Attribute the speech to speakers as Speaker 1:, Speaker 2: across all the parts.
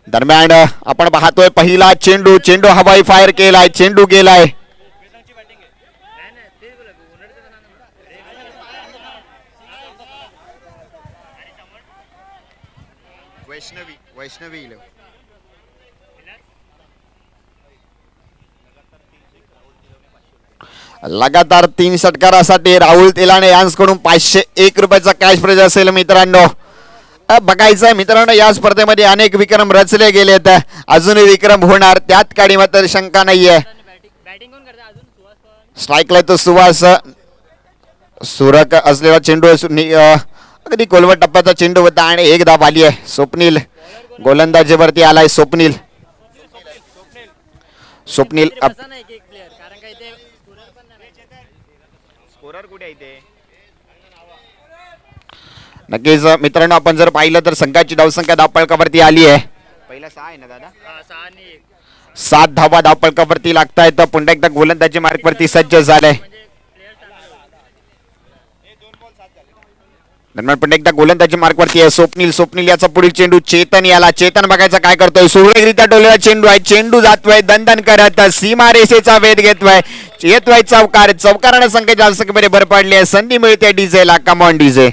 Speaker 1: दरम्यान आपण पाहतोय पहिला चेंडू, चेंडू हवाई फायर केलाय, चेंडू गेलाय. वैष्णवी लगातार 3 षटकारासाठी राहुल तेलाने यांच्याकडून 501 रुपयाचा कॅश प्राइज असेल मित्रांनो. बघायचं मित्रांनो, या स्पर्धेमध्ये अनेक विक्रम रचले गेलेत, अजूनही विक्रम होणार त्यात काही मात्र शंका नाहीये. स्ट्राईकला तो सुवास सुरक असलेला चेंडू अगदी कोलवट टप्प्याचा चेंडू होता आणि एक धाव आली आहे. स्वप्नील गोलंदाजीवरती आलाय. स्वप्नील नक्कीच मित्रांनो, आपण जर पाहिलं तर संघाची धावसंख्या धावपळकावरती आली आहे. पहिला 6 आहे ना दादा, 7 धावा धावपळकावरती लागतायत. पुन्हा एकदा गोलंदाजी मार्गवरती सज्ज झालाय. दरम्यान पुन्हा एकदा गोलंदाजी मार्गवरती आहे स्वप्नील याचा पुढील चेंडू चेतन याला. चेतन बघायचा काय करतोय. सुरेखरित्या डोलेला चेंडू आहे. चेंडू जातोय दणदण करत, सीमा रेषेचा वेध घेतोय. येतोय चौकाराने संख्येच्या धावसंख्येमध्ये भर पडली आहे. संधी मिळते डीजेला. Come on DJ.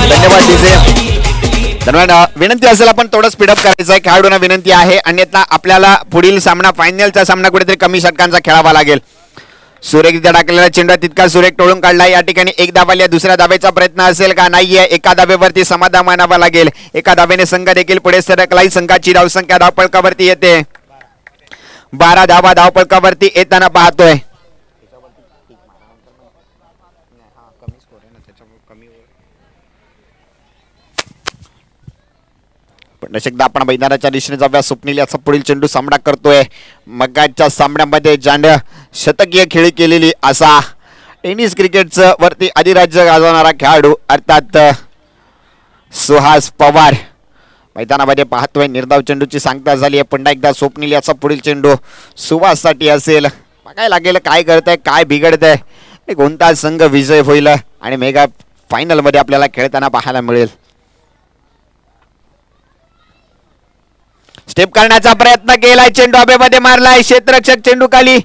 Speaker 1: धन्यवाद डीजे. दरम्यान विनंती असेल आपण थोडं स्पीडअप करायचं आहे. खेळाडूंना विनंती आहे, अन्यथा आपल्याला पुढील सामना फायनलचा सामना कुठेतरी कमी षटकांचा खेळावा लागेल. सुरेखरित्या टाकलेला चेंडू तितका सुरेख टोळून काढला. या ठिकाणी एक धावाल्या दुसऱ्या धावेचा प्रयत्न असेल का? नाहीये. एका धावेवरती समाधान मानावा लागेल. एका धावेने संघ देखील पुढे सरकलाय. संघाची धावसंख्या धावपळकावरती येते. 12 धावा धावपळकावरती येताना पाहतोय. एकदा आपण मैदानाच्या दिशेने जाऊया. स्वप्नील याचा पुढील चेंडू सामना करतोय. मगाच्या सामन्यामध्ये जांड शतकीय खेळी केलेली असा टेनिस क्रिकेटचं वरती अधिराज्य गाजवणारा खेळाडू अर्थात सुहास पवार मैदानामध्ये पाहतोय. निर्धाव चेंडूची सांगता झाली आहे. पुन्हा एकदा स्वप्नील याचा पुढील चेंडू सुहाससाठी असेल. बघायला लागेल काय करतंय, काय बिघडतंय, कोणता संघ विजय होईल आणि मेगा फायनल मध्ये आपल्याला खेळताना पाहायला मिळेल. स्टेप करण्याचा प्रयत्न केलाय. चेंडू हवेमध्ये मारलाय. क्षेत्ररक्षक चेंडू खाली.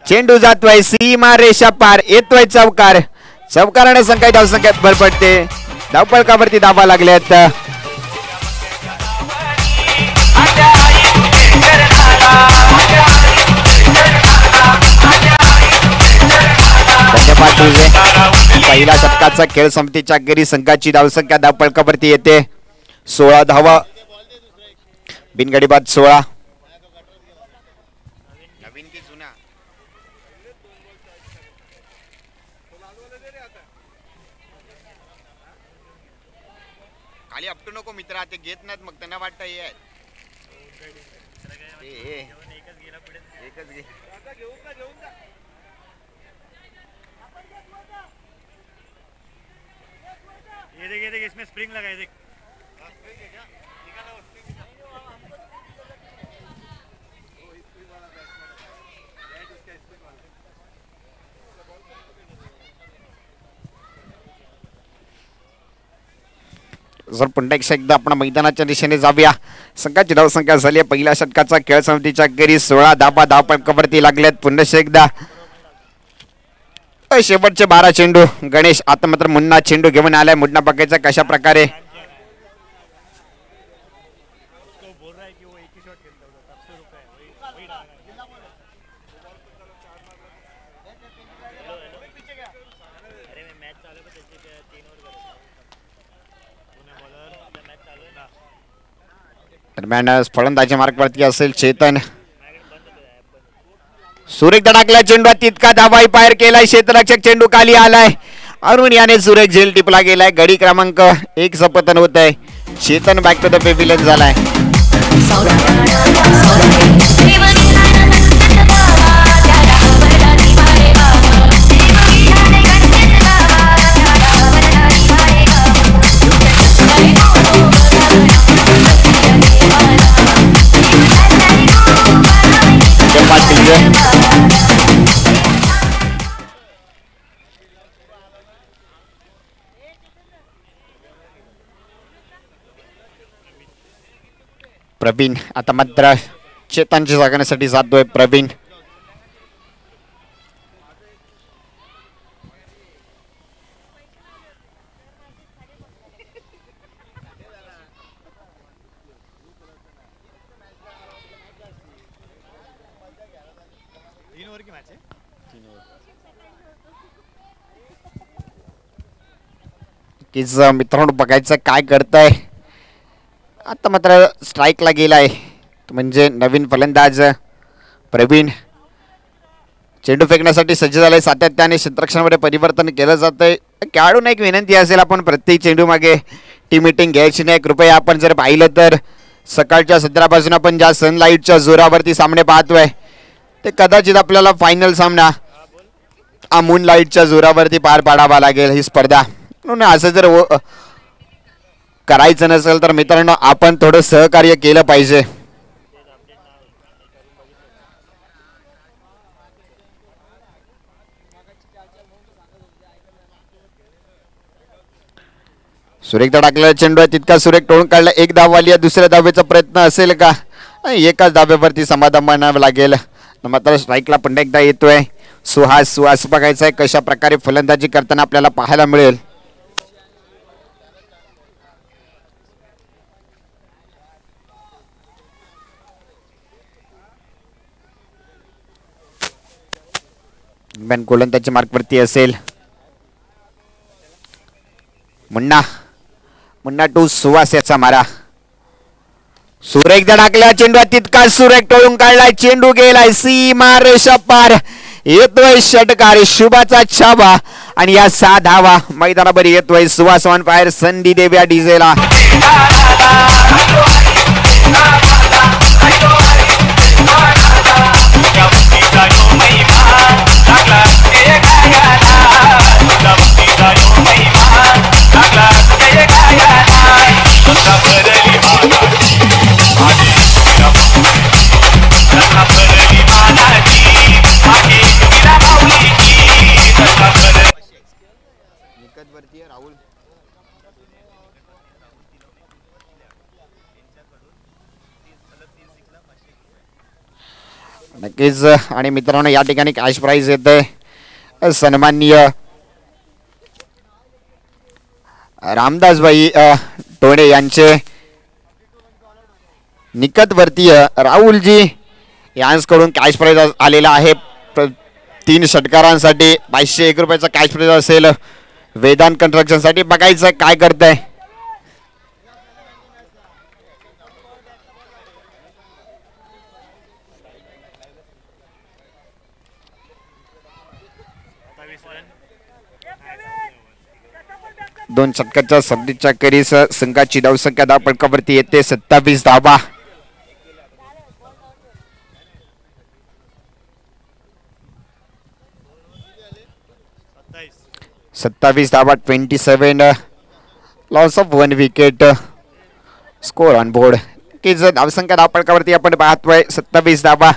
Speaker 1: चेंडू जातोय सीमा रेषा पार. येतोय चौकाराने संख्या धावसंख्येत भर पडते. धावपळकावरती धावा लागल्यात. पहिल्या षटकाचा खेळ संपत्तीच्या अखेरी संघाची धावसंख्या धावपळकावरती येते. 16 धावा बिनगडी बाद 16. नवीन की जुना खाली अपटू नको मित्रा, ते घेत नाहीत मग त्यांना वाटतं हे एकच घे. ये देख इसमें स्प्रिंग लगा है देख. जर पुन्हा एकदा आपण मैदानाच्या दिशेने जाऊया. संघाची धावसंख्या झाली आहे. पहिल्या षटकाचा खेळ समितीच्या अखेरी 16 धावा धावपळकावरती लागल्यात. पुन्हा एकदा शेवटचे 12 चेंडू. गणेश आता मात्र मुन्ना चेंडू घेऊन आलाय. मुन्ना बघायचा कशा प्रकारे दरम्यान फलंदाजी मार्गवरती असेल चेतन. सुरेख धडाकला चेंडू तितका धावाही पायर केलाय. क्षेत्ररक्षक चेंडू खाली आलाय. अरुण याने सुरेख झेल टिपला गेलाय. गडी क्रमांक 1 सपतन होत आहे. Chetan back to the pavilion झालाय. प्रवीण आता मात्र चेतनच्या जागण्यासाठी जातोय. प्रवीण मित्रांनो बघायचं काय करताय. आता मात्र स्ट्राईकला गेलाय म्हणजे नवीन फलंदाज प्रवीण. चेंडू फेकण्यासाठी सज्ज झालाय. सातत्याने क्षेत्ररक्षणामध्ये परिवर्तन केलं जातंय. खेळाडूंना एक विनंती असेल, आपण प्रत्येक चेंडू मागे टीम मीटिंग घ्यायची नाही कृपया. आपण जर पाहिलं तर सकाळच्या सत्रापासून आपण ज्या सनलाईटच्या जोरावरती सामने पाहतोय ते कदाचित आपल्याला फायनल सामना मून लाईटच्या जोरावरती पार पाडावा लागेल ही स्पर्धा. म्हणून असं जर करायचं नसेल तर मित्रांनो आपण थोडं सहकार्य केलं पाहिजे. सुरेख टाकलेला चेंडू आहे तितका सुरेख टोळून काढला. एक धाव आली आहे. दुसऱ्या धावेचा प्रयत्न असेल का? एकाच धावेवरती समाधान मानावं लागेल. मात्र स्ट्राईकला पुन्हा एकदा येतोय सुहास बघायचा आहे कशा प्रकारे फलंदाजी करताना आपल्याला पाहायला मिळेल. गोलंदाजी मार्कवरती असेल. मुन्ना टू सुहास याचा मारा. सुरेख धडकल्या चेंडू तितका सुरेख टोळून काढलाय. चेंडू गेलाय सीमा रेषा पार. येतोय षटकार शुभाचा छावा आणि या 6 धावा मैदानावर येतोय. Suhas on fire. संधी देव्या डीजेला. नक्कीच. आणि मित्रांनो या ठिकाणी कॅश प्राइज येते सन्माननीय रामदास भाई टोणे यांचे निकटवर्तीय राहुलजी यांच्याकडून कॅश प्राइज आलेला आहे. 3 षटकारांसाठी 501 रुपयाचा कॅश प्राइज असेल. वेदांत कन्स्ट्रक्शन साठी बघायचं काय करताय. दोन षटकाच्या सबनीच्या करीस संघाची धावसंख्या धावपळकावरती येते 27 धावा. सत्तावीस धावा 27 loss of 1 wicket score on board. की जर धावसंख्या धावपळकावरती आपण पाहतोय 27 धावा.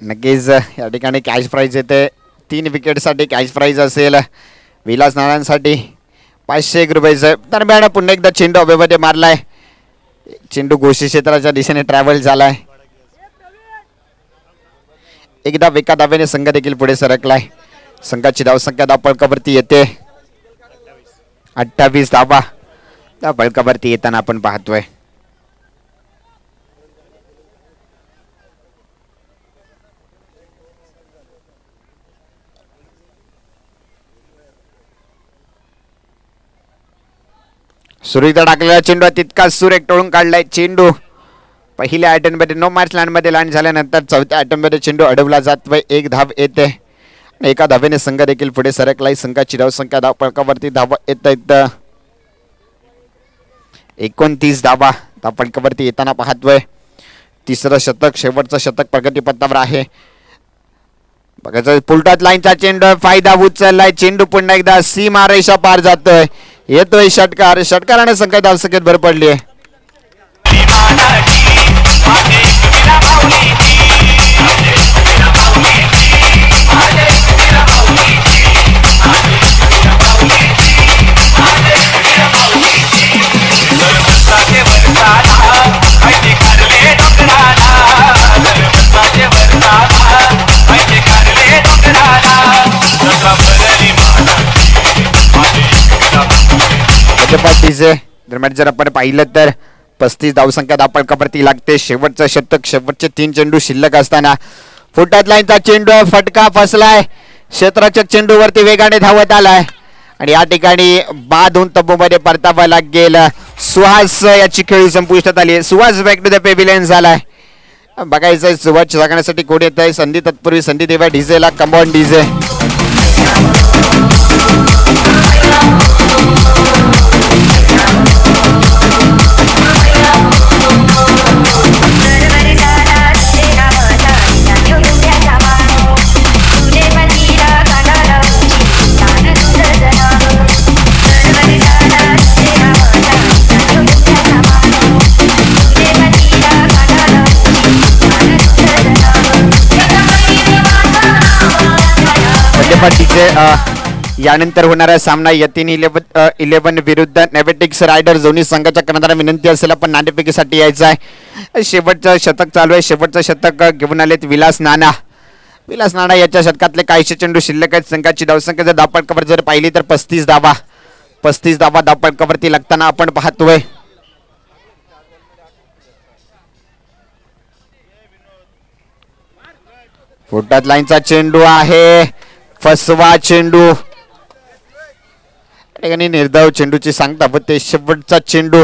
Speaker 1: नक्कीच या ठिकाणी कॅश प्राइज येते. 3 विकेटसाठी कॅश प्राइज असेल. विलास नारायणसाठी 501 रुपयाचं. दरम्यान पुन्हा एकदा चेंडू हवेमध्ये मारलाय. चेंडू घोषित क्षेत्राच्या दिशेने ट्रॅव्हल झालाय. एकदा एका धावेने संघ देखील पुढे सरकलाय. संघाची धावसंख्या धावपळकावरती येते 28 धावा धावपळकावरती येताना आपण पाहतोय. सुरेखदा टाकलेला चेंडू तितका सुरेख टोळून काढलाय. चेंडू पहिल्या अटेम्प्टमध्ये नो मार्क्स लँड मध्ये लँड झाल्यानंतर चौथ्या अटेम्प्टमध्ये चेंडू अडवला जातोय. 1 धाव येते. एका धावेने संघ देखील पुढे सरकलाय. संघाची धावसंख्या धावफलकावरती धावा येत आहेत 29 धावा धावफलकावरती येताना पाहतोय. तिसरं शतक शेवटचं शतक प्रगतीपथावर आहे. बघायचं पुलटात लाईनचा चेंडू फायदा उचललाय. चेंडू पुन्हा एकदा सीमारेषा पार जातोय. येतोय षटकार. षटकाराने संख्या धावसंख्येत भर पडली आहे. दरम्यान जर आपण पाहिलं तर 35 धावसंख्या धावफलकावरती लागते. शेवटचं शतक शेवटचे 3 चेंडू शिल्लक असताना फुटात लाईनचा चेंडू फटका फसलाय. क्षेत्ररक्षक चेंडूवरती वेगाने धावत आलाय आणि या ठिकाणी बाद होऊन तब्बूमध्ये परतावा लागेल. सुहास याची खेळी संपुष्टात आली. Suhas back to the pavilion झालाय. बघायचंय सुहास सांगण्यासाठी कोण येत आहे. संधी तत्पूर्वी संधी देवा डीजेला. Come on DJ. यानंतर होणारा सामना यतीन 11 विरुद्ध नेव्हेटिक्स रायडर्स. दोन्ही संघाच्या कर्णधारांना विनंती असेल पण नाणेफेकीसाठी यायचं आहे. शेवटचं शतक चालू आहे. शेवटचं शतक घेऊन आलेत विलास नाना. विलास नाना याच्या शतकातले काहीशे चेंडू शिल्लक आहेत. संघाची धावसंख्या जर धावफलकावर जर पाहिली तर 35 धावा धावफलकावरती लागताना आपण पाहतोय. फुटात लाईनचा चेंडू आहे. फसवा चेंडू. निर्धाव चेंडूची सांगता होते. शेवटचा चेंडू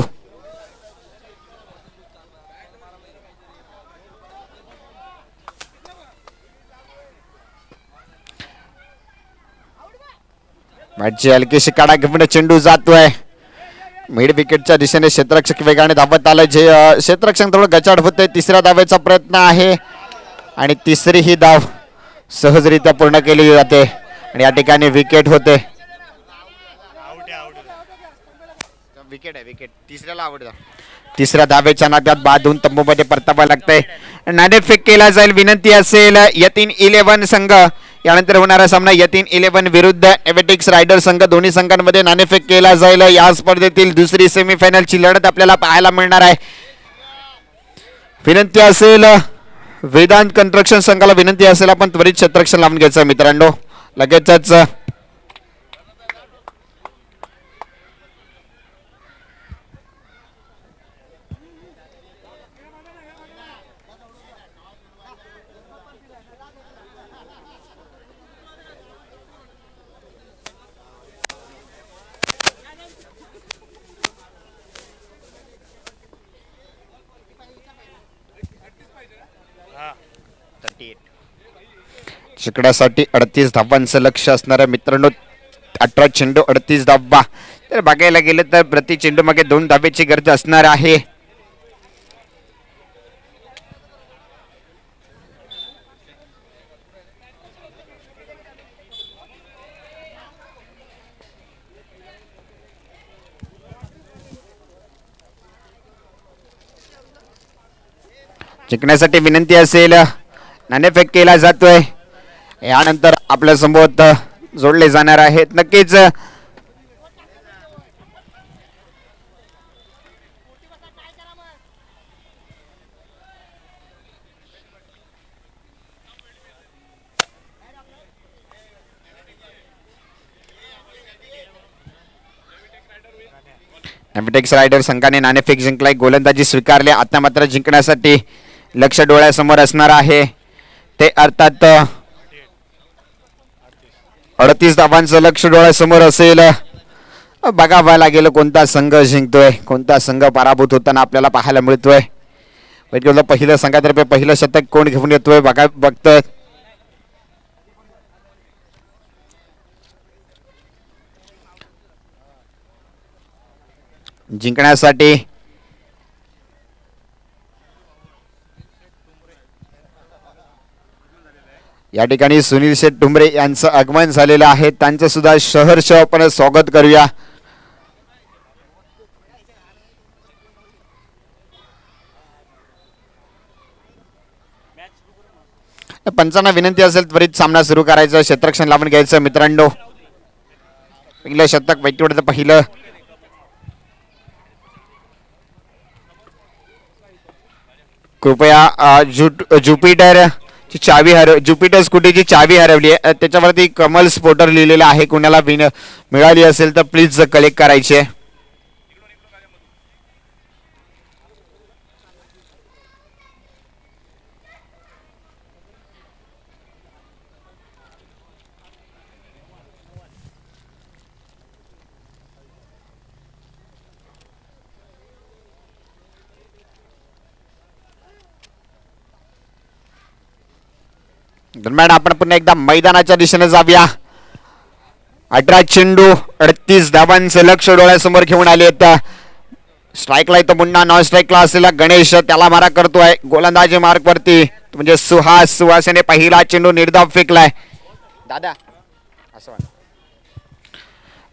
Speaker 1: मॅचची हलकीशी काढा घेऊन चेंडू जातोय. मिड विकेटच्या दिशेने क्षेत्ररक्षक वेगाने धावत आलं. जे क्षेत्ररक्षक थोडं गचाड होते. तिसऱ्या धावेचा प्रयत्न आहे आणि तिसरी ही धाव सहजरित्या पूर्ण केली जाते आणि या ठिकाणी विकेट होते. विकेट तिसऱ्याला आवडतं. तिसऱ्या धावेच्या नात्यात बाद होऊन तंबूमध्ये परतावा लागतंय. नाणेफेक केला जाईल. विनंती असेल यतीन 11 संघ. यानंतर होणारा सामना यतीन 11 विरुद्ध नेव्हेटिक्स रायडर संघ. दोन्ही संघांमध्ये नाणेफेक केला जाईल. या स्पर्धेतील दुसरी सेमीफायनलची लढत आपल्याला पाहायला मिळणार आहे. विनंती असेल वेदांत कन्स्ट्रक्शन संघाला विनंती असेल आपण त्वरित क्षेत्ररक्षण लावून घ्यायचं मित्रांनो. लगेचच शिकण्यासाठी 38 धावांचं लक्ष असणाऱ्या मित्रांनो 18 चेंडू 38 धावा. तर बघायला गेलं तर प्रति चेंडू मागे 2 धावेची गरज असणार आहे. जिंकण्यासाठी विनंती असेल. नाणेफेक केला जातोय. यानंतर आपल्या समोर जोडले जाणार आहेत. नक्कीच नेव्हेटिक्स रायडर संघाने नाणेफेक जिंकलाय. गोलंदाजी स्वीकारली. आता मात्र जिंकण्यासाठी लक्ष डोळ्यासमोर असणार आहे ते अर्थात 38 धावांचं लक्ष डोळ्यासमोर असेल. बघावं लागेल कोणता संघ जिंकतोय कोणता संघ पराभूत होताना आपल्याला पाहायला मिळतोय. पहिल्या संघातर्फे पहिलं शतक कोण घेऊन येतोय बघतोय. जिंकण्यासाठी या ठिकाणी सुनील शेठ टुंबरे यांचं आगमन झालेलं आहे. त्यांचं सुद्धा सहर्ष आपण स्वागत करूया. पंचांना विनंती असेल त्वरित सामना सुरू करायचा, क्षेत्ररक्षण लावून घ्यायचं मित्रांनो. पहिलं शतक वाईटवडचं पहिलं कृपया ज्युपिटर ज्युपिटर स्कूटीची चावी हरवली आहे, त्याच्यावरती कमल स्पोर्टर लिहिलेलं आहे. कुणाला मिळाली असेल तर प्लीज कलेक्ट करायचे. दरम्यान आपण पुन्हा एकदा मैदानाच्या दिशेने जाऊया. 18 चेंडू 38 धावांचे लक्ष डोळ्यासमोर घेऊन आले आहेत. स्ट्राईकला इथं मुन्ना, नॉन स्ट्राईकला असलेला गणेश त्याला मारा करतोय. गोलंदाजी मार्क वरती म्हणजे सुहास. पहिला चेंडू निर्धाव फेकलाय. दादा असं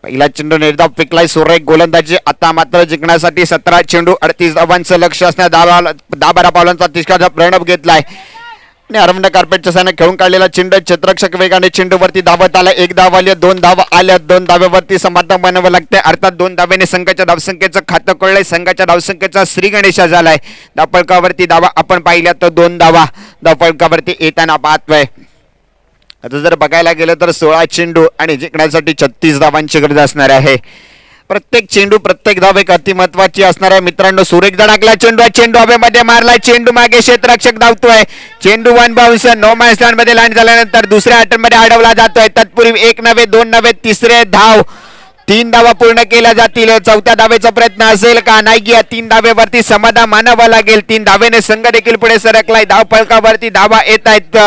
Speaker 1: पहिला चेंडू निर्धाव फेकलाय. सुरेख गोलंदाजी. आता मात्र जिंकण्यासाठी 17 चेंडू 38 धावांचं लक्ष असण्या 10-12 पावलांचा तिष्काचा प्रणव घेतलाय. आणि अरविंद कार्पेटच्या साने खेळून काढलेला चेंडू क्षेत्ररक्षक वेगाने चेंडूवरती धावत आला. 1 धाव आली, 2 धावा आल्या. 2 धाव्यावरती समाधान बनावं लागतंय. अर्थात 2 धाव्याने संघाच्या धावसंख्येचं खातं कळलंय. संघाच्या धावसंख्येचा श्री गणेशा झालाय. धावफलकावरती धावा आपण पाहिल्या तर 2 धावा धावफलकावरती येताना पाहतोय. आता जर बघायला गेलं तर 16 चेंडू आणि जिंकण्यासाठी 36 धावांची गरज असणार आहे. प्रत्येक चेंडू प्रत्येक धाव एक अति महत्वाची असणार आहे मित्रांनो. सुरेख धडकला चेंडू हवेमध्ये मारलाय. चेंडू मागे क्षेत्ररक्षक धावतोय. चेंडू 1 बाउन्स नो मॅच लँड मध्ये लँड झाल्यानंतर दुसऱ्या अटेम्प्ट मध्ये अडवला जातोय. तत्पूर्वी 1 नव्हे 2 नव्हे तिसरे धाव 3 धावा पूर्ण केल्या जातील. चौथ्या धावेचा प्रयत्न असेल का? नाही. 3 धावेवरती समाधान मानावं लागेल. 3 धावेने संघ देखील पुढे सरकलाय. धाव फलकावरती धावा येत आहेत.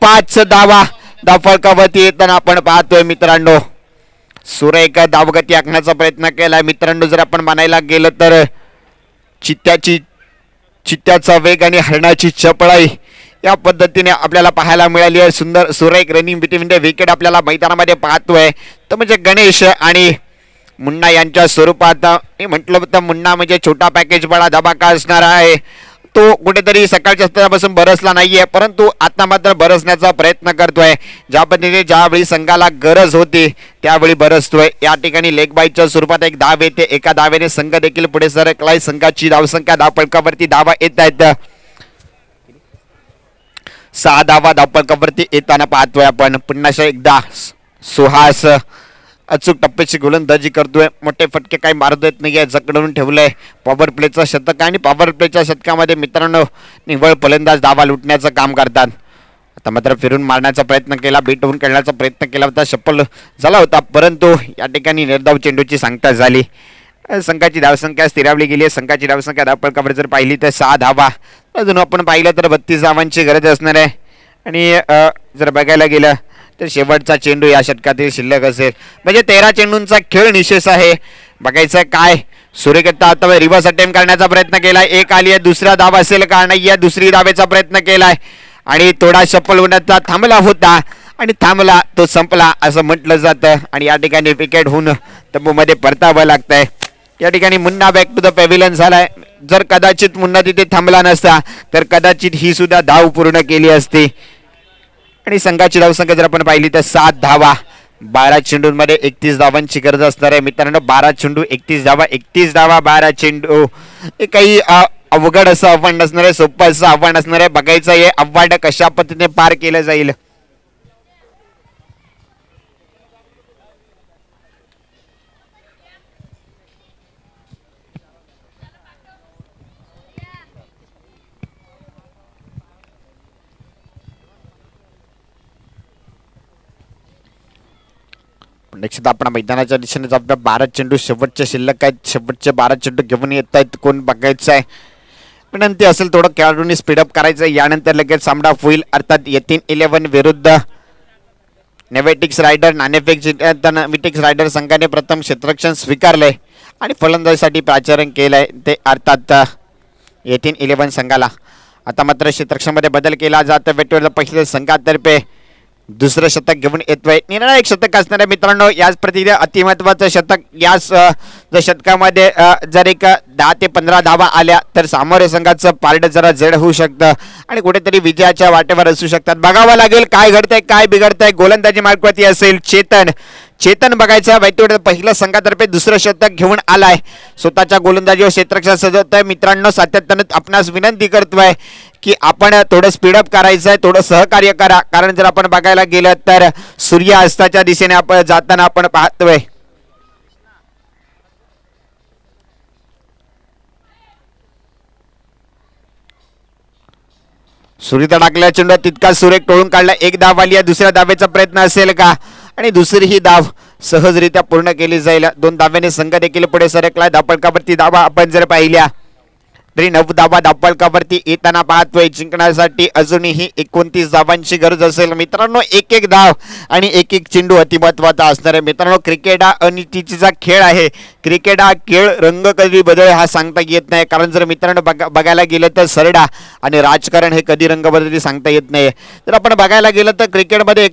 Speaker 1: 5 धावा धाव फलकावरती येताना आपण पाहतोय मित्रांनो. सुरेख धावगती आखण्याचा प्रयत्न केलाय मित्रांनो. जर आपण म्हणायला गेलं तर चित्त्याचा वेग आणि हरणाची चपळाई या पद्धतीने आपल्याला पाहायला मिळाली आहे. सुंदर सुरेख रनिंग बिटवीन द विकेट आपल्याला मैदानामध्ये पाहतोय. तर म्हणजे गणेश आणि मुन्ना यांच्या स्वरूपात म्हटलं तर मुन्ना म्हणजे छोटा पॅकेज बडा धमाका असणार आहे. तो कुठेतरी सकाळच्या स्तरापासून बरसला नाहीये, परंतु आता मात्र बरसण्याचा प्रयत्न करतोय. ज्या पद्धतीने ज्यावेळी संघाला गरज होती त्यावेळी बरसतोय. या ठिकाणी लेग बाईच्या स्वरूपात एक धाव येते. एका धावेने संघ देखील पुढे सरकलाय. संघाची धावसंख्या धावफलकावरती धावा येत आहेत. 6 धावा धावफलकावरती येताना पाहतोय आपण. पुन्हा एकदा सुहास अचूक टप्प्याची गोलंदाजी करतोय. मोठे फटके काही मारू देत नाहीये. जकडून ठेवलंय. पॉवर प्लेचं शतक आणि पॉवर प्लेच्या शतकामध्ये मित्रांनो निव्वळ फलंदाज धावा लुटण्याचं काम करतात. आता मात्र फिरून मारण्याचा प्रयत्न केला. बीट होऊन खेळण्याचा प्रयत्न केला होता. सफल झाला होता, परंतु या ठिकाणी निर्धाव चेंडूची सांगता झाली. संघाची धावसंख्या स्थिरावली गेली आहे. संघाची धावसंख्या धावफलकावर जर पाहिली तर 6 धावा. अजून आपण पाहिलं तर 32 धावांची गरज असणार आहे. आणि जर बघायला गेलं तर शेवटचा चेंडू या षटकातील शिल्लक असेल. म्हणजे 13 चेंडूंचा खेळ निशेष आहे. बघायचं काय सूर्यकट्टा आता रिव्हर्स अटेम्प्ट करण्याचा प्रयत्न केलाय. 1 आली आहे. दुसरा धाव असेल का? नाही. दुसरी धावेचा प्रयत्न केलाय आणि थोडा सफल होण्याचा थांबला होता आणि थांबला तो संपला असं म्हटलं जातं. आणि या ठिकाणी विकेट होऊन तंबूमध्ये परतावं लागतंय. या ठिकाणी Munna back to the pavilion झालाय. जर कदाचित मुन्ना तिथे थांबला नसता तर कदाचित ही सुद्धा धाव पूर्ण केली असती. आणि संघाची धावसंख्या जर आपण पाहिली तर 7 धावा. 12 चेंडूंमध्ये 31 धावांची गरज असणार आहे मित्रांनो. 12 चेंडू 31 धावा. 31 धावा 12 चेंडू. हे काही अवघड असं आव्हान नसणार आहे. सोपं असं आव्हान असणार आहे. बघायचं हे आव्हान कशा पद्धतीने पार केलं जाईल. निश्चित आपण मैदानाच्या दिशेने जाऊया. 12 चेंडू शेवटचे शिल्लक आहेत. शेवटचे 12 चेंडू घेऊन येत आहेत. कोण बघायचं आहे. विनंती असेल थोडं खेळाडूंनी स्पीडअप करायचं. यानंतर लगेच सामना होईल. अर्थात यतीन 11 विरुद्ध नेव्हेटिक्स रायडर नाणेफेक रायडर संघाने प्रथम क्षेत्ररक्षण स्वीकारले आणि फलंदाजीसाठी प्राचारण केलंय ते अर्थात येथील 11 संघाला. आता मात्र क्षेत्ररक्षणामध्ये बदल केला जातो. वेटवर पहिल्या संघातर्फे दुसरं शतक घेऊन येतोय. निर्णायक शतक असणाऱ्या मित्रांनो याच प्रतिक्रिया अतिमहत्वाचं शतक. याच शतकामध्ये जर एक 10 ते 15 धावा आल्या तर सामोरे संघाचं पारड जरा जड होऊ शकतं आणि कुठेतरी विजयाच्या वाटेवर असू शकतात. बघावं लागेल काय घडतंय काय बिघडतंय. गोलंदाजी मार्गवरती असेल चेतन बघायचा बैठकीवर पहिल्या संघातर्फे दुसरं शतक घेऊन आलाय. स्वतःच्या गोलंदाजीवर क्षेत्ररक्षण सजवतोय. मित्रांनो सातत्यानं आपणास विनंती करतोय की आपण थोडं स्पीडअप करायचं आहे, थोडं सहकार्य करा. कारण जर आपण बघायला गेलं तर सूर्यास्ताच्या दिशेने आपण जाताना आपण पाहतोय. सुरीता टाकल्या चेंडू तितका सुरेख टोळून काढला. एक धाव आली आहे. दुसऱ्या धावेचा प्रयत्न असेल का आणि दुसरी ही धाव सहजरित्या पूर्ण केली जाईल. 2 धाव्याने संघ देखील पुढे सरकला. धावफलकावरती धावा आपण जर पाहिल्या तरी 9 धावा धावफलकावरती येताना पाहतोय. जिंकण्यासाठी अजूनही 29 धावांची गरज असेल. मित्रांनो एक धाव आणि एक चेंडू अतिमहत्वाचा असणार आहे. मित्रांनो क्रिकेट हा अनिश्चितीचा खेळ आहे. क्रिकेट हा खेळ रंग कधी बदल हा सांगता येत नाही. कारण जर मित्रांनो बघायला गेलं तर सरडा आणि राजकारण हे कधी रंग बदली सांगता येत नाही. जर आपण बघायला गेलं तर क्रिकेटमध्ये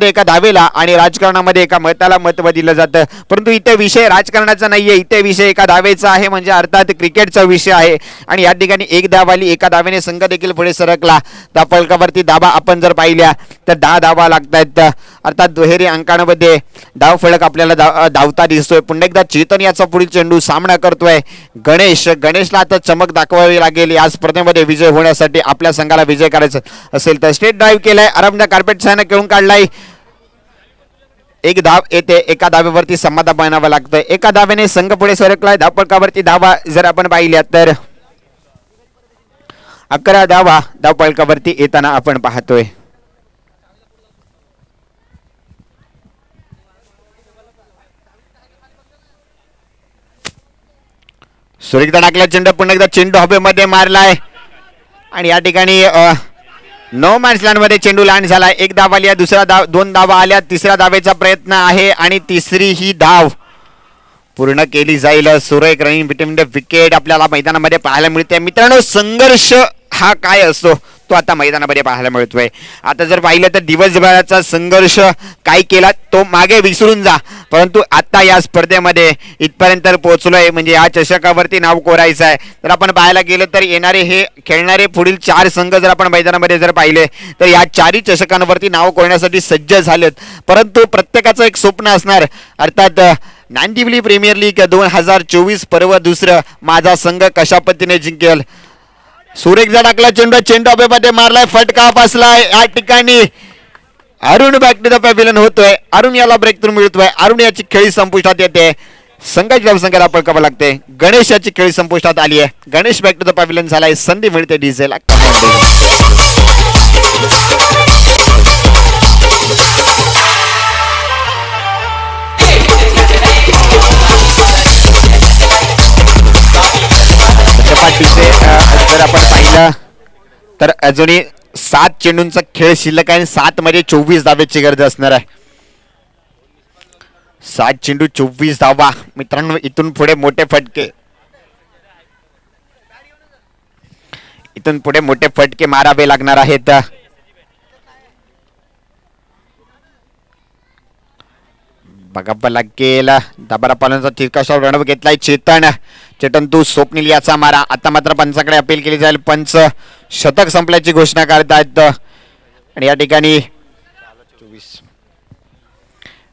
Speaker 1: एका धावेला आणि राजकारणामध्ये एका मताला मत दिलं जातं. परंतु इथे विषय राजकारणाचा नाहीये. इथे विषय एका धावेचा आहे. म्हणजे अर्थात क्रिकेटचा विषय आहे. आणि या ठिकाणी एक धाव आली. एका धावेने संघ देखील पुढे सरकला. त्या फलकावरती धावा आपण जर पाहिल्या तर 10 धावा लागतात. अर्थात दुहेरी अंकांमध्ये धाव फलक आपल्याला धावता दिसतोय. पुन्हा एकदा चेतन याचा पुढील चेंडू सामना करतोय. गणेशला आता चमक दाखवावी लागेल. या स्पर्धेमध्ये विजय होण्यासाठी आपल्या संघाला विजय करायचा असेल तर. स्टेट ड्राईव्ह केलाय. आरामदायक कार्पेट सायना खेळून काढलाय. एक धाव येते. एका धावेवरती समाधान मानावं लागतं. एका धावेने संघ पुढे सरकलाय. धावफलकावरती धावा जर आपण पाहिल्या तर 11 धावा धावफलकावरती येताना आपण पाहतोय. सुरेखदा टाकला चेंडू. पुन्हा एकदा चेंडू हवेमध्ये मारलाय आणि या ठिकाणी नो मॅन्स लँड मध्ये चेंडू लँड झाला. एक धाव आली. दुसरा धाव 2 धावा आल्या. तिसऱ्या धावेचा प्रयत्न आहे आणि तिसरी ही धाव पूर्ण केली जाईल. सुरेख रनिंग बिटवीन द विकेट आपल्याला मैदानामध्ये पाहायला मिळते. मित्रांनो संघर्ष हा काय असतो तो आता मैदानामध्ये पाहायला मिळतोय. आता जर पाहिलं तर दिवसभराचा संघर्ष काय केला तो मागे विसरून जा. परंतु आता या स्पर्धेमध्ये इथपर्यंत पोहोचलोय म्हणजे या चषकावरती नाव कोरायचं आहे. जर आपण पाहायला गेलं तर येणारे हे खेळणारे पुढील 4 संघ जर आपण मैदानामध्ये जर पाहिले तर या 4ही चषकांवरती नाव कोरण्यासाठी सज्ज झालेत. परंतु प्रत्येकाचं एक स्वप्न असणार. अर्थात नांदिवली प्रीमियर लीग 2024 पर्व दुसरं माझा संघ कशा पद्धतीने जिंकेल. सुरेखदा टाकला चेंडू हवेमध्ये मारलाय. फटका बसलाय. या ठिकाणी Arun back to the pavilion होतोय. अरुण याला ब्रेक थ्रू मिळतोय. अरुण याची खेळी संपुष्टात येते. संघाची धावसंख्या आपण कमी लागते. गणेश याची खेळी संपुष्टात आली आहे. Ganesh back to the pavilion झालाय. संधी मिळते डीजेला. जर आपण पाहिलं तर अजूनही 7 चेंडूंचा खेळ शिल्लक आहे. 7 मध्ये 24 धावेची गरज असणार आहे. 7 चेंडू 24 धावा. मित्रांनो इथून पुढे मोठे फटके मारावे लागणार आहेत. बघावं लागेल. दाबारा पालनचा तिरकाशा रणव घेतलाय. चेतन तू स्वप्नील याचा मारा. आता मात्र पंचाकडे अपील केली जाईल. पंच शतक संपल्याची घोषणा करतायत आणि या ठिकाणी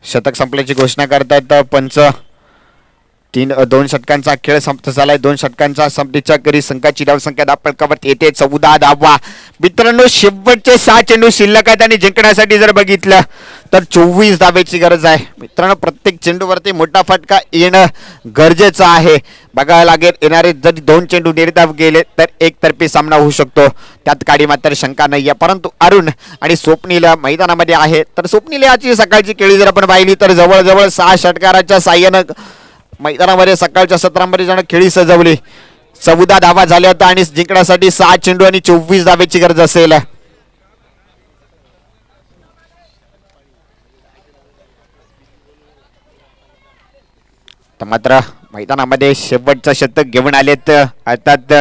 Speaker 1: शतक संपल्याची घोषणा करतायत पंच. 2 षटकांचा खेळ समाप्त झालाय. 2 षटकांचा संपतीच्या करी संघाची धावसंख्या धावफलकावर येते 14 धावा. मित्रांनो शेवटचे 6 चेंडू शिल्लक आहेत आणि जिंकण्यासाठी जर बघितलं तर 24 धावेची गरज आहे. मित्रांनो प्रत्येक चेंडूवरती मोठा फटका येणं गरजेचं आहे. बघायला लागेल येणारे जर 2 चेंडू निर्धाव गेले तर एकतर्फी सामना होऊ शकतो. त्यात काडी मात्र शंका नाही आहे. परंतु अरुण आणि स्वप्नील मैदानामध्ये आहे. तर स्वप्नील याची सकाळची खेळी जर आपण पाहिली तर जवळजवळ 6 षटकाराच्या साह्यानं मैदानामध्ये सकाळच्या सत्रामध्ये जण खेळी सजवली. 14 धावा झाल्या होत्या आणि जिंकण्यासाठी 6 चेंडू आणि 24 धावेची गरज असेल. तर मात्र मैदानामध्ये शेवटचं शतक घेऊन आलेत अर्थात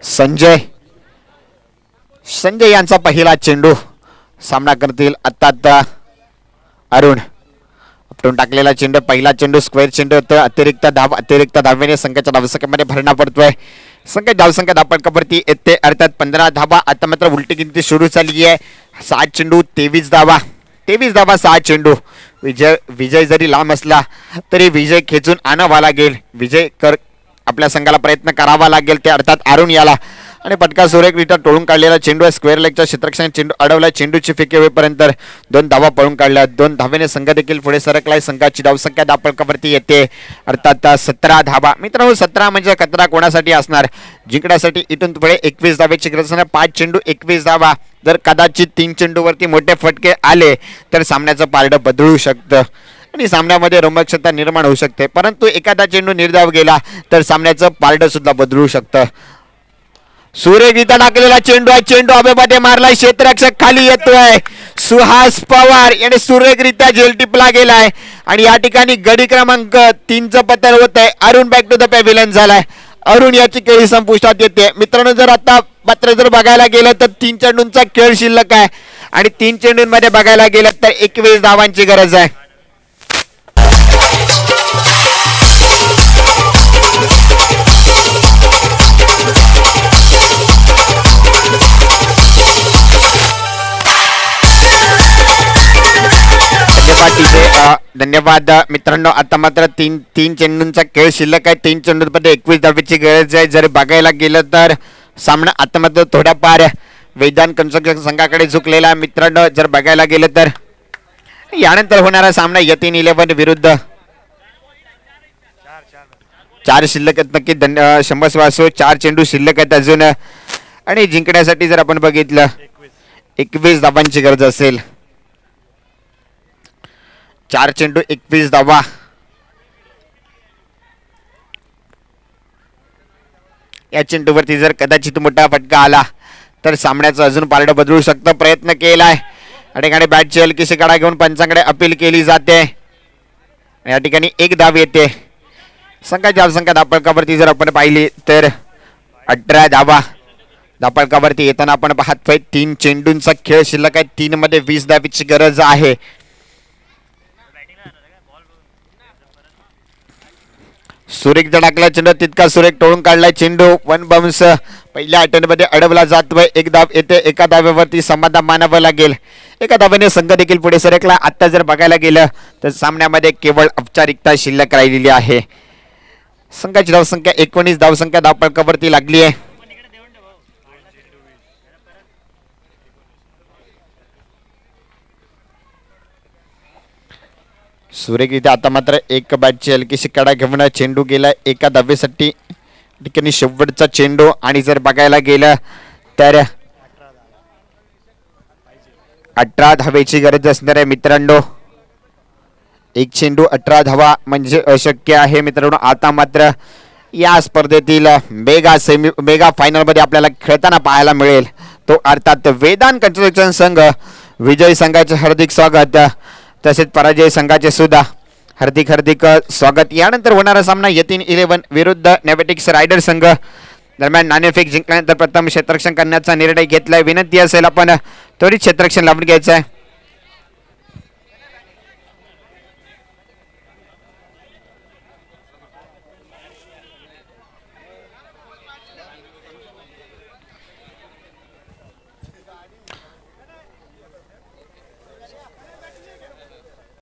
Speaker 1: संजय यांचा पहिला चेंडू सामना करतील अर्थात अरुण. आपटून टाकलेला चेंडू पहिला चेंडू स्क्वेअर चेंडू होतं. अतिरिक्त धावेने संघाच्या धावसंख्येमध्ये भरणा पडतोय. संघ धावसंख्या धापडकावरती येते अर्थात 15 धावा. आता मात्र उलटी गिनती सुरू झाली आहे. 7 चेंडू 23 धावा 6 चेंडू. विजय जरी लांब असला तरी विजय खेचून आणावा लागेल. आपल्या संघाला प्रयत्न करावा लागेल ते अर्थात अरुण याला. आणि पटका सुरेखरित्या टोळून काढलेला चेंडू आहे. स्क्वेअर लेगच्या क्षेत्ररक्षण चेंडू अडवला. चेंडूची फेकी होईपर्यंत 2 धावा पळून काढल्या. 2 धावेने संघ देखील पुढे सरकलाय. संघाची धावसंख्या धापडकावरती येते अर्थात 17 धावा. मित्रांनो 17 म्हणजे खतरा कोणासाठी असणार? जिंकण्यासाठी इथून पुढे 21 धावेची गरज असणार. 5 चेंडू 21 धावा. जर कदाचित 3 चेंडूवरती मोठे फटके आले तर सामन्याचं पारडं बदलू शकतं आणि सामन्यामध्ये रोमांचकता निर्माण होऊ शकते. परंतु एखादा चेंडू निर्धाव गेला तर सामन्याचं पारडं सुद्धा बदलू शकतं. सूर्यगीता टाकलेला चेंडू आहे. चेंडू हवेमध्ये मारलाय. क्षेत्ररक्षक खाली येतोय. सुहास पवार याने सूर्यगीता जेलटिपला गेलाय आणि या ठिकाणी गडी क्रमांक 3चं पतन होत आहे. Arun back to the pavilion झालाय. अरुण याची खेळी संपुष्टात येते. मित्रांनो जर आता मात्र जर बघायला गेलं तर 3 चेंडूंचा खेळ शिल्लक आहे आणि 3 चेंडूंमध्ये बघायला गेलं तर 21 धावांची गरज आहे. धन्यवाद मित्रांनो. आता मात्र 3 चेंडूंचा खेळ शिल्लक आहे. 3 चेंडूंमध्ये 21 धावेची गरज आहे. जर बघायला गेलं तर सामना आता मात्र थोडाफार वेदांत कन्स्ट्रक्शन संघाकडे झुकलेला आहे. मित्रांनो जर बघायला गेलं तर यानंतर होणारा सामना यतीन 11 विरुद्ध 4 शिल्लक आहेत. नक्की 4 चेंडू शिल्लक आहेत अजून आणि जिंकण्यासाठी जर आपण बघितलं 21 धावांची गरज असेल. 4 चेंडू 21 धावा. या चेंडूवरती जर कदाचित मोठा फटका आला तर सामन्याचं अजून पारडं बदलू शकतं. प्रयत्न केलाय या ठिकाणी बॅटची हलकीशी कडा घेऊन पंचांकडे अपील केली जाते. या ठिकाणी 1 धाव येते. संघाची धावसंख्या धापडकावरती जर आपण पाहिली तर 18 धावा धापडकावरती येताना आपण पाहतोय. 3 चेंडूंचा खेळ शिल्लक आहे. 3 मध्ये 20 धावेची गरज आहे. सुरेख टाकला चेंडू तितका सुरेख टोळून काढलाय. चेंडू 1 बाउन्स पहिल्या अटेम्प्ट मध्ये अडवला जातोय. 1 धाव येते. एका धावेवरती समाधान मानावं लागेल. एका धावेने संघ देखील पुढे सरकला. आता जर बघायला गेलं तर सामन्यामध्ये केवळ औपचारिकता शिल्लक राहिलेली आहे. संघाची धावसंख्या 19 धावसंख्या धावपळकावरती लागली आहे. सुरेखरित्या आता मात्र एक बॅटची हलकीशी कडा घेऊन चेंडू गेला एका धावेसाठी. ठिकाणी शेवटचा चेंडू आणि जर बघायला गेलं तर 18 धावेची गरज असणार आहे मित्रांनो. 1 चेंडू 18 धावा म्हणजे अशक्य आहे मित्रांनो. आता मात्र या स्पर्धेतील मेगा फायनल मध्ये आपल्याला खेळताना पाहायला मिळेल तो अर्थात वेदांत कन्स्ट्रक्शन संघ. विजय संघाचे हार्दिक स्वागत तसेच पराजय संघाचे सुद्धा हार्दिक स्वागत. यानंतर होणारा सामना यतीन 11 विरुद्ध नेव्हेटिक्स रायडर संघ. दरम्यान नाणेफेक जिंकल्यानंतर प्रथम क्षेत्ररक्षण करण्याचा निर्णय घेतलाय. विनंती असेल आपण त्वरित क्षेत्ररक्षण लावून घ्यायचं आहे.